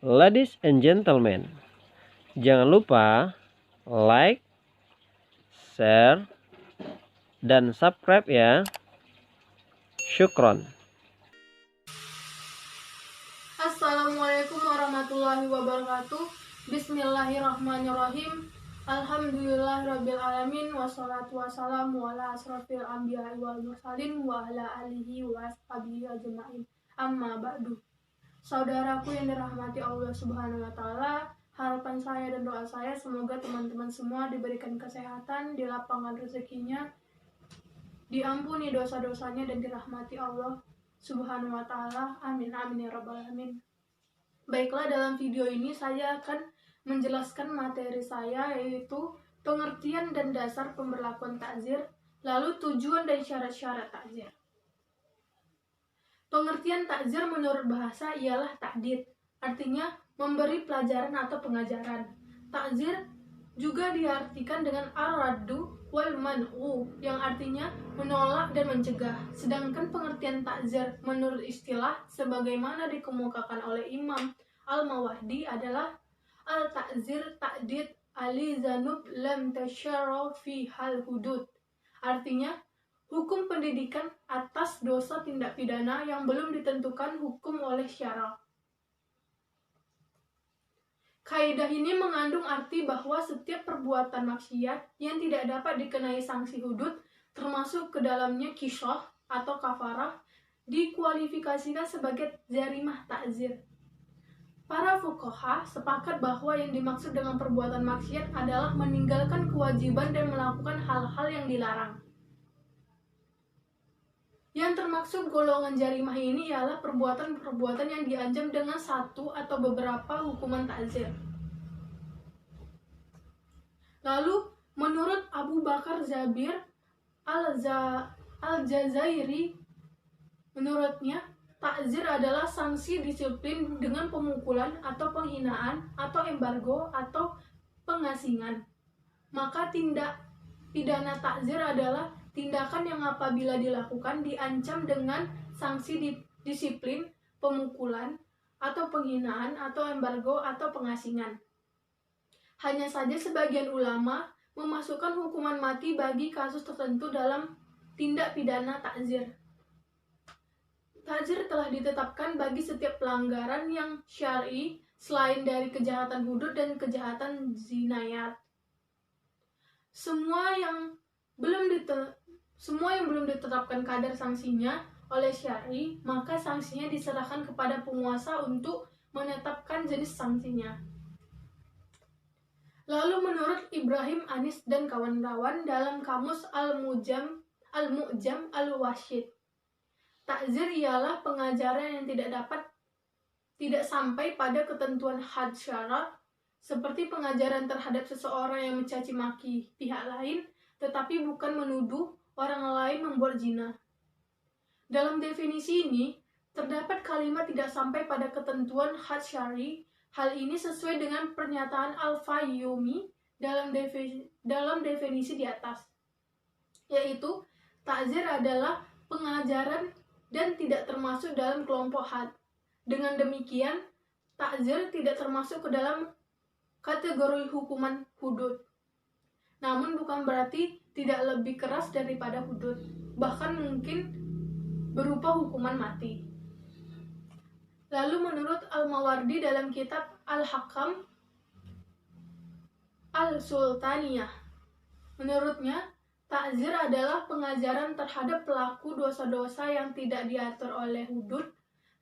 Ladies and gentlemen, jangan lupa like, share, dan subscribe ya. Syukron. Assalamualaikum warahmatullahi wabarakatuh. Bismillahirrahmanirrahim. Alhamdulillahirabbil alamin wassalatu wassalamu ala asrofil anbiya'i wal mursalin wa ala alihi wa ashabihi ajmain. Amma ba'du. Saudaraku yang dirahmati Allah Subhanahu wa taala, harapan saya dan doa saya semoga teman-teman semua diberikan kesehatan, dilapangkan rezekinya, diampuni dosa-dosanya dan dirahmati Allah Subhanahu wa taala. Amin amin ya rabbal alamin. Baiklah, dalam video ini saya akan menjelaskan materi saya, yaitu pengertian dan dasar pemberlakuan takzir, lalu tujuan dan syarat-syarat takzir. Pengertian takzir menurut bahasa ialah takdid, artinya memberi pelajaran atau pengajaran. Takzir juga diartikan dengan ar-raddu wal man'u, yang artinya menolak dan mencegah. Sedangkan pengertian takzir menurut istilah sebagaimana dikemukakan oleh Imam Al-Mawardi adalah al-takzir ta'did ali zanub lam tasyarra fi hal hudud. Artinya hukum pendidikan atas dosa tindak pidana yang belum ditentukan hukum oleh syara. Kaidah ini mengandung arti bahwa setiap perbuatan maksiat yang tidak dapat dikenai sanksi hudud, termasuk ke dalamnya qisas atau kafarah, dikualifikasikan sebagai jarimah takzir. Para fuqaha sepakat bahwa yang dimaksud dengan perbuatan maksiat adalah meninggalkan kewajiban dan melakukan hal-hal yang dilarang. Yang termaksud golongan jarimah ini ialah perbuatan-perbuatan yang diancam dengan satu atau beberapa hukuman takzir. Lalu, menurut Abu Bakar Zabir Al-Jazairi, menurutnya, takzir adalah sanksi disiplin dengan pemukulan atau penghinaan atau embargo atau pengasingan. Maka tindak pidana takzir adalah tindakan yang apabila dilakukan diancam dengan sanksi disiplin, pemukulan, atau penghinaan, atau embargo, atau pengasingan. Hanya saja sebagian ulama memasukkan hukuman mati bagi kasus tertentu dalam tindak pidana takzir. Takzir telah ditetapkan bagi setiap pelanggaran yang syar'i selain dari kejahatan hudud dan kejahatan jinayat. Semua yang belum ditetapkan kadar sanksinya oleh syar'i, maka sanksinya diserahkan kepada penguasa untuk menetapkan jenis sanksinya. Lalu menurut Ibrahim Anis dan kawan-kawan dalam kamus Al-Mu'jam Al-Washid, takzir ialah pengajaran yang tidak sampai pada ketentuan had syara, seperti pengajaran terhadap seseorang yang mencaci maki pihak lain, tetapi bukan menuduh orang lain membuat zina. Dalam definisi ini, terdapat kalimat tidak sampai pada ketentuan had syari. Hal ini sesuai dengan pernyataan Al-Fayyumi dalam definisi di atas, yaitu takzir adalah pengajaran dan tidak termasuk dalam kelompok had. Dengan demikian, takzir tidak termasuk ke dalam kategori hukuman hudud. Namun bukan berarti tidak lebih keras daripada hudud, bahkan mungkin berupa hukuman mati. Lalu menurut Al-Mawardi dalam kitab Al-Hakam Al-Sultaniyah, menurutnya takzir adalah pengajaran terhadap pelaku dosa-dosa yang tidak diatur oleh hudud.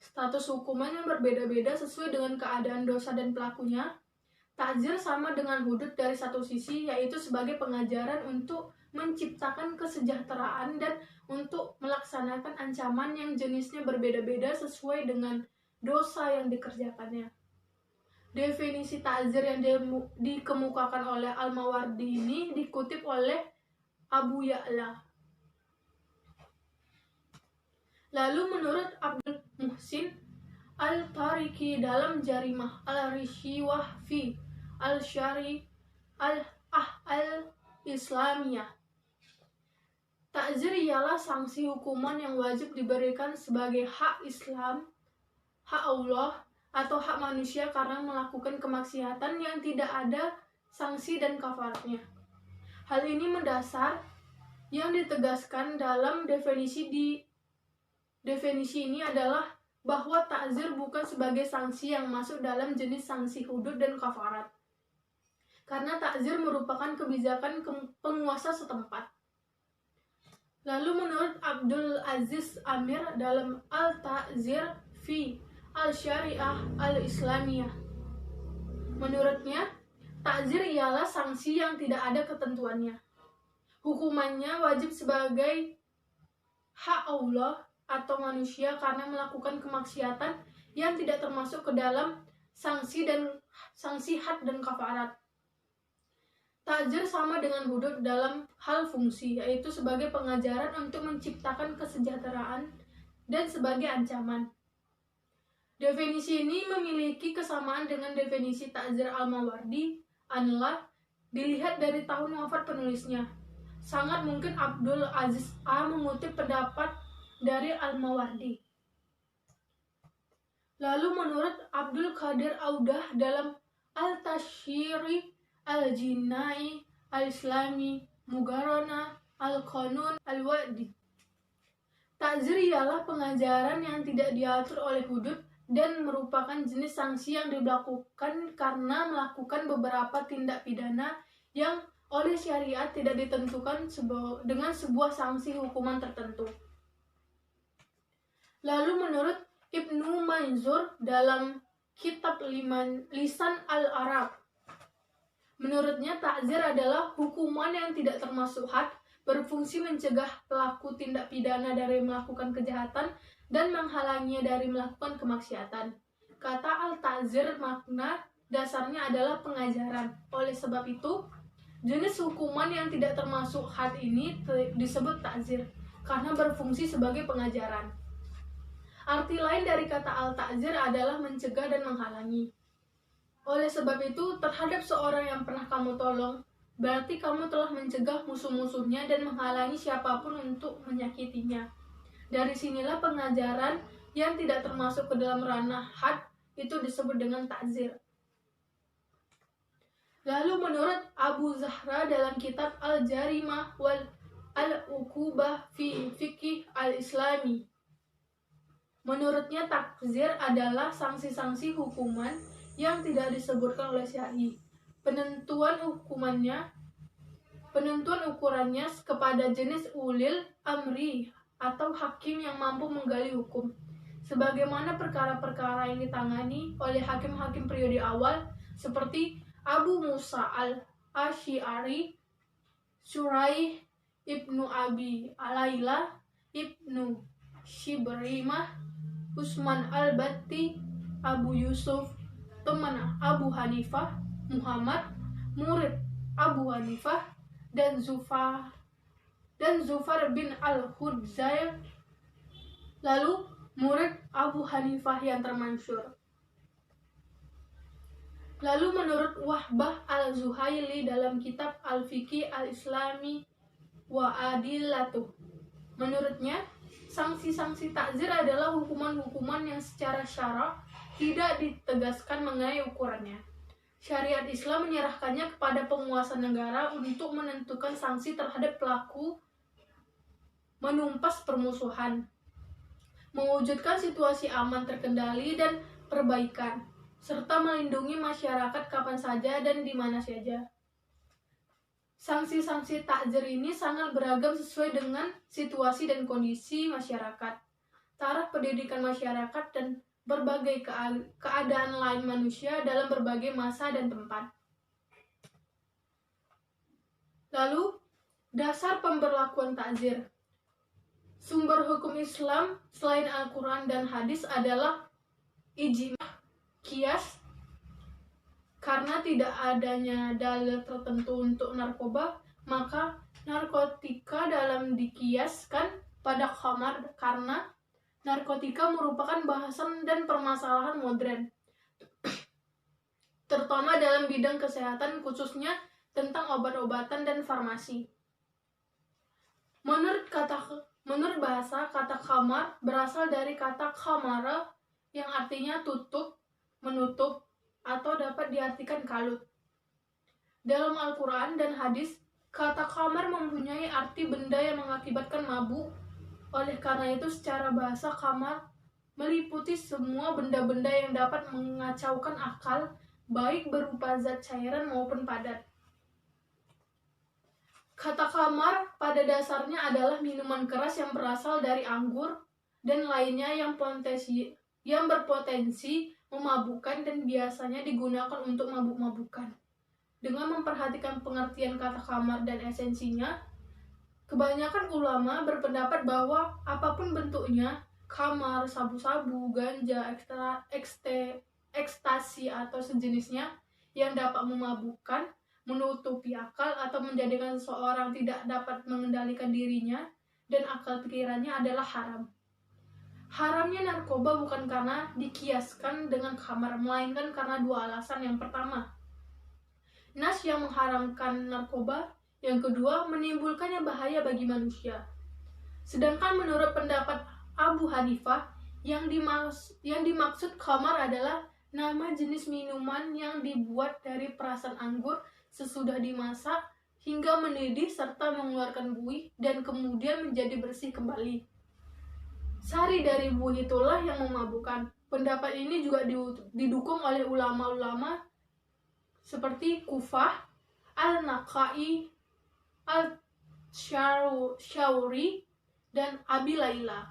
Status hukuman yang berbeda-beda sesuai dengan keadaan dosa dan pelakunya. Takzir sama dengan hudud dari satu sisi, yaitu sebagai pengajaran untuk menciptakan kesejahteraan dan untuk melaksanakan ancaman yang jenisnya berbeda-beda sesuai dengan dosa yang dikerjakannya. Definisi takzir yang dikemukakan oleh Al-Mawardi ini dikutip oleh Abu Ya'la. Lalu menurut Abdul Muhsin Al-Tariki dalam Jarimah Al-Rishiwah fi Al-Syari Al-Islamiyah, takzir ialah sanksi hukuman yang wajib diberikan sebagai hak Islam, hak Allah, atau hak manusia karena melakukan kemaksiatan yang tidak ada sanksi dan kafaratnya. Hal ini mendasar yang ditegaskan dalam definisi ini adalah bahwa ta'zir bukan sebagai sanksi yang masuk dalam jenis sanksi hudud dan kafarat. Karena ta'zir merupakan kebijakan penguasa setempat. Lalu menurut Abdul Aziz Amir dalam Al-Ta'zir fi Al-Syariah Al-Islamiyah, menurutnya, ta'zir ialah sanksi yang tidak ada ketentuannya. Hukumannya wajib sebagai hak Allah atau manusia karena melakukan kemaksiatan yang tidak termasuk ke dalam sanksi had dan kafarat. Ta'zir sama dengan hudud dalam hal fungsi, yaitu sebagai pengajaran untuk menciptakan kesejahteraan dan sebagai ancaman. Definisi ini memiliki kesamaan dengan definisi ta'zir Al-Mawardi Anlah dilihat dari tahun wafat penulisnya. Sangat mungkin Abdul Aziz A mengutip pendapat dari Al-Mawardi. Lalu menurut Abdul Qadir Audah dalam Al-Tashiri Al-Jinai Al-Islami Mugarana Al-Qanun Al-Wadi, ta'zir ialah pengajaran yang tidak diatur oleh hudud dan merupakan jenis sanksi yang dilakukan karena melakukan beberapa tindak pidana yang oleh syariat tidak ditentukan dengan sebuah sanksi hukuman tertentu. Lalu menurut Ibnu Manzur dalam kitab Lisan Al-Arab, menurutnya ta'zir adalah hukuman yang tidak termasuk had, berfungsi mencegah pelaku tindak pidana dari melakukan kejahatan dan menghalanginya dari melakukan kemaksiatan. Kata al-ta'zir makna dasarnya adalah pengajaran. Oleh sebab itu, jenis hukuman yang tidak termasuk had ini disebut ta'zir karena berfungsi sebagai pengajaran. Arti lain dari kata al-ta'zir adalah mencegah dan menghalangi. Oleh sebab itu, terhadap seorang yang pernah kamu tolong, berarti kamu telah mencegah musuh-musuhnya dan menghalangi siapapun untuk menyakitinya. Dari sinilah pengajaran yang tidak termasuk ke dalam ranah had itu disebut dengan ta'zir. Lalu menurut Abu Zahra dalam kitab Al-Jarimah wal Al-Uqubah fi Fiqih Al-Islami, menurutnya ta'zir adalah sanksi-sanksi hukuman yang tidak disebutkan oleh syar'i. Penentuan ukurannya kepada jenis ulil amri atau hakim yang mampu menggali hukum. Sebagaimana perkara-perkara yang ditangani oleh hakim-hakim periode awal seperti Abu Musa al-Asy'ari, Suraih Ibnu Abi Alayla, Ibnu Shibrimah, Usman al-Batti, Abu Yusuf, teman Abu Hanifah, Muhammad, murid Abu Hanifah, dan Zufar bin al-Hudzail, lalu murid Abu Hanifah yang termasyhur. Lalu menurut Wahbah al-Zuhaili dalam kitab Al-Fiqih Al-Islami wa Adillatuh, menurutnya sanksi-sanksi ta'zir adalah hukuman-hukuman yang secara syara tidak ditegaskan mengenai ukurannya. Syariat Islam menyerahkannya kepada penguasa negara untuk menentukan sanksi terhadap pelaku menumpas permusuhan, mewujudkan situasi aman terkendali dan perbaikan, serta melindungi masyarakat kapan saja dan di mana saja. Sanksi-sanksi ta'zir ini sangat beragam sesuai dengan situasi dan kondisi masyarakat, taraf pendidikan masyarakat, dan berbagai keadaan lain manusia dalam berbagai masa dan tempat. Lalu, dasar pemberlakuan ta'zir. Sumber hukum Islam selain Al-Quran dan hadis adalah ijma', qiyas. Karena tidak adanya dalil tertentu untuk narkoba, maka narkotika dalam dikiaskan pada khamar karena narkotika merupakan bahasan dan permasalahan modern, terutama dalam bidang kesehatan, khususnya tentang obat-obatan dan farmasi. Menurut bahasa, kata khamar berasal dari kata khamara yang artinya tutup, menutup, atau dapat diartikan kalut. Dalam Al-Quran dan hadis, kata kamar mempunyai arti benda yang mengakibatkan mabuk. Oleh karena itu, secara bahasa kamar meliputi semua benda-benda yang dapat mengacaukan akal, baik berupa zat cairan maupun padat. Kata kamar pada dasarnya adalah minuman keras yang berasal dari anggur dan lainnya yang berpotensi memabukkan dan biasanya digunakan untuk mabuk-mabukan. Dengan memperhatikan pengertian kata kamar dan esensinya, kebanyakan ulama berpendapat bahwa apapun bentuknya, kamar, sabu-sabu, ganja, ekstasi atau sejenisnya yang dapat memabukkan, menutupi akal atau menjadikan seseorang tidak dapat mengendalikan dirinya dan akal pikirannya adalah haram. Haramnya narkoba bukan karena dikiaskan dengan kamar, melainkan karena dua alasan. Yang pertama, nas yang mengharamkan narkoba. Yang kedua, menimbulkannya bahaya bagi manusia. Sedangkan menurut pendapat Abu Hanifah, yang dimaksud khamar adalah nama jenis minuman yang dibuat dari perasan anggur sesudah dimasak hingga mendidih serta mengeluarkan buih dan kemudian menjadi bersih kembali. Sari dari buih itulah yang memabukkan. Pendapat ini juga didukung oleh ulama-ulama seperti Kufah, Al-Naqai, Al-Syawri, dan Abi Laila.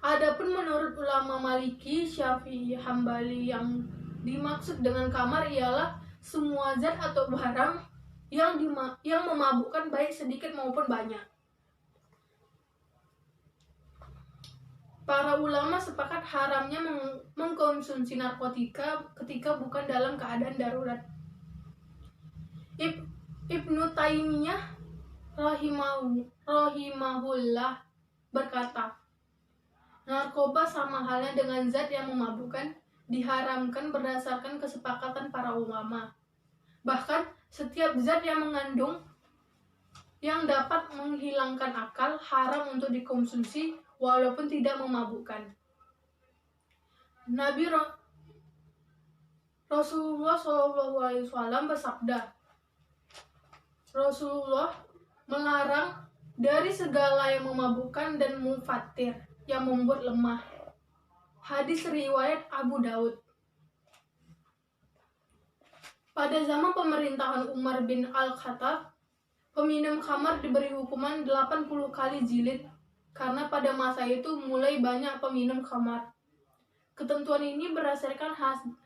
Adapun menurut ulama Maliki, Syafi'i, Hambali, yang dimaksud dengan kamar ialah semua zat atau barang yang memabukkan baik sedikit maupun banyak. Para ulama sepakat haramnya mengkonsumsi narkotika ketika bukan dalam keadaan darurat. Ibnu Taimiyah rahimahullah berkata, narkoba sama halnya dengan zat yang memabukkan, diharamkan berdasarkan kesepakatan para ulama. Bahkan setiap zat yang mengandung yang dapat menghilangkan akal haram untuk dikonsumsi walaupun tidak memabukkan. Rasulullah SAW bersabda, Rasulullah melarang dari segala yang memabukkan dan mufatir, yang membuat lemah. Hadis riwayat Abu Daud. Pada zaman pemerintahan Umar bin Al-Khattab, peminum khamar diberi hukuman 80 kali jilid karena pada masa itu mulai banyak peminum khamar. Ketentuan ini berdasarkan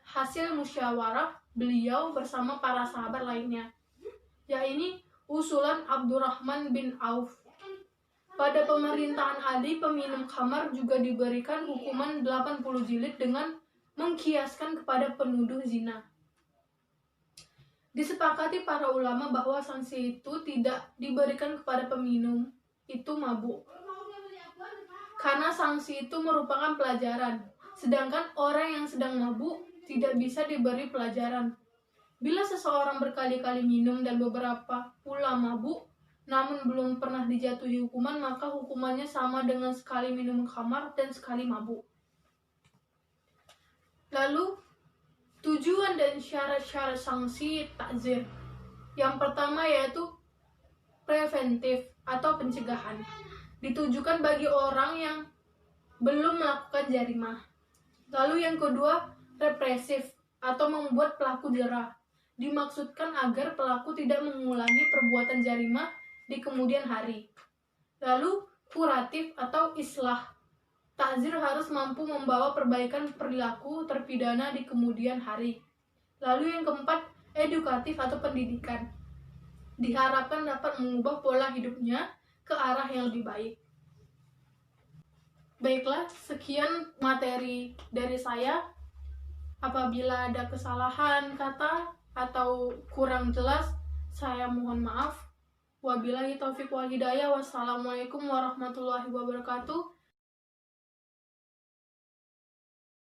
hasil musyawarah beliau bersama para sahabat lainnya, yaitu usulan Abdurrahman bin Auf. Pada pemerintahan Ali, peminum khamar juga diberikan hukuman 80 jilid dengan mengkiaskan kepada penuduh zina. Disepakati para ulama bahwa sanksi itu tidak diberikan kepada peminum itu mabuk, karena sanksi itu merupakan pelajaran, sedangkan orang yang sedang mabuk tidak bisa diberi pelajaran. Bila seseorang berkali-kali minum dan beberapa pula mabuk, namun belum pernah dijatuhi hukuman, maka hukumannya sama dengan sekali minum khamar dan sekali mabuk. Lalu, tujuan dan syarat-syarat sanksi takzir. Yang pertama yaitu preventif atau pencegahan. Ditujukan bagi orang yang belum melakukan jarimah. Lalu yang kedua, represif atau membuat pelaku jera. Dimaksudkan agar pelaku tidak mengulangi perbuatan jarimah di kemudian hari. Lalu kuratif atau islah. Takzir harus mampu membawa perbaikan perilaku terpidana di kemudian hari. Lalu yang keempat, edukatif atau pendidikan. Diharapkan dapat mengubah pola hidupnya ke arah yang lebih baik. Baiklah, sekian materi dari saya. Apabila ada kesalahan kata atau kurang jelas, saya mohon maaf. Wabillahi taufiq wal hidayah. Wassalamualaikum warahmatullahi wabarakatuh.